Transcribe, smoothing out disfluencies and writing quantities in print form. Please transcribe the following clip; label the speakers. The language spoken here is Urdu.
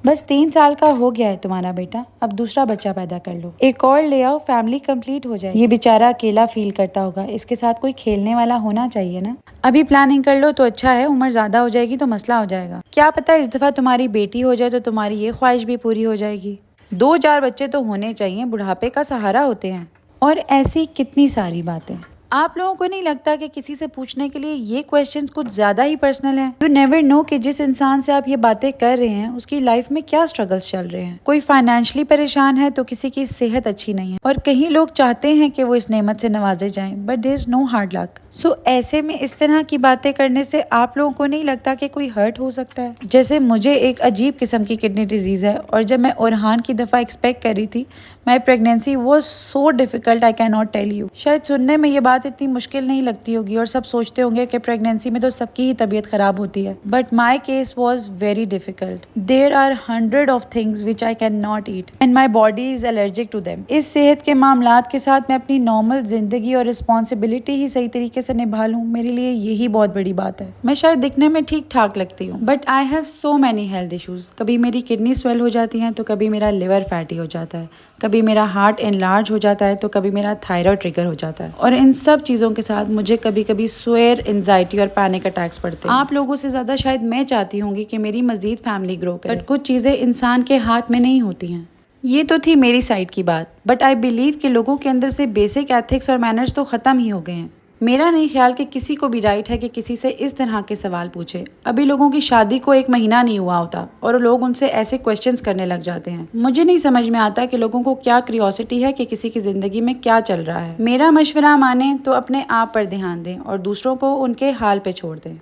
Speaker 1: بس 3 سال کا ہو گیا ہے تمہارا بیٹا، اب دوسرا بچہ پیدا کر لو، ایک اور لے آؤ، فیملی کمپلیٹ ہو جائے۔ یہ بیچارہ اکیلا فیل کرتا ہوگا، اس کے ساتھ کوئی کھیلنے والا ہونا چاہیے نا۔ ابھی پلاننگ کر لو تو اچھا ہے، عمر زیادہ ہو جائے گی تو مسئلہ ہو جائے گا۔ کیا پتا اس دفعہ تمہاری بیٹی ہو جائے تو تمہاری یہ خواہش بھی پوری ہو جائے گی۔ 2-4 بچے تو ہونے چاہیے، بڑھاپے کا سہارا ہوتے ہیں۔ اور ایسی کتنی ساری باتیں۔ آپ لوگوں کو نہیں لگتا کہ کسی سے پوچھنے کے لیے یہ کویسچنز کچھ زیادہ ہی پرسنل ہیں؟ یو نیور نو کہ جس انسان سے آپ یہ باتیں کر رہے ہیں اس کی لائف میں کیا اسٹرگلز چل رہے ہیں۔ کوئی فائنینشلی پریشان ہے تو کسی کی صحت اچھی نہیں ہے، اور کئی لوگ چاہتے ہیں کہ وہ اس نعمت سے نوازے جائیں، but there is no hard لک۔ سو ایسے میں اس طرح کی باتیں کرنے سے آپ لوگوں کو نہیں لگتا کہ کوئی ہرٹ ہو سکتا ہے؟ جیسے مجھے ایک عجیب قسم کی کڈنی ڈیزیز ہے، اور جب میں اورحان کی دفعہ ایکسپیکٹ کر رہی تھی، my pregnancy was so difficult I can not tell you. شاید سننے میں یہ بات اتنی مشکل نہیں لگتی ہوگی اور سب سوچتے ہوں گے کہ پریگنینسی میں تو سب کی ہی طبیعت خراب ہوتی ہے، but my case was very difficult. There are hundred of things which I can not eat and my body is allergic to them. اس صحت کے معاملات کے ساتھ میں اپنی نارمل زندگی اور رسپانسبلٹی ہی صحیح طریقے سے نبھا لوں، میرے لیے یہی بہت بڑی بات ہے۔ میں شاید دکھنے میں ٹھیک ٹھاک لگتی ہوں، but I have so many health issues. کبھی میری کڈنی سویل ہو جاتی ہیں تو کبھی میرا لیور فیٹی ہو جاتا ہے، کبھی میرا ہارٹ انلارج ہو جاتا ہے تو کبھی میرا تھائرائڈ ٹریگر ہو جاتا ہے، اور ان سب چیزوں کے ساتھ مجھے کبھی کبھی سویر، انزائٹی اور پینک اٹیکس پڑتے ہیں۔ آپ لوگوں سے زیادہ شاید میں چاہتی ہوں گی کہ میری مزید فیملی گرو کرے، بٹ کچھ چیزیں انسان کے ہاتھ میں نہیں ہوتی ہیں۔ یہ تو تھی میری سائڈ کی بات، بٹ آئی بلیو کہ لوگوں کے اندر سے بیسک ایتھکس اور مینرز تو ختم ہی ہو گئے ہیں۔ میرا نہیں خیال کہ کسی کو بھی رائٹ ہے کہ کسی سے اس طرح کے سوال پوچھے۔ ابھی لوگوں کی شادی کو 1 مہینہ نہیں ہوا ہوتا اور لوگ ان سے ایسے کویسچنز کرنے لگ جاتے ہیں۔ مجھے نہیں سمجھ میں آتا کہ لوگوں کو کیا کریوسٹی ہے کہ کسی کی زندگی میں کیا چل رہا ہے۔ میرا مشورہ مانیں تو اپنے آپ پر دھیان دیں اور دوسروں کو ان کے حال پہ چھوڑ دیں۔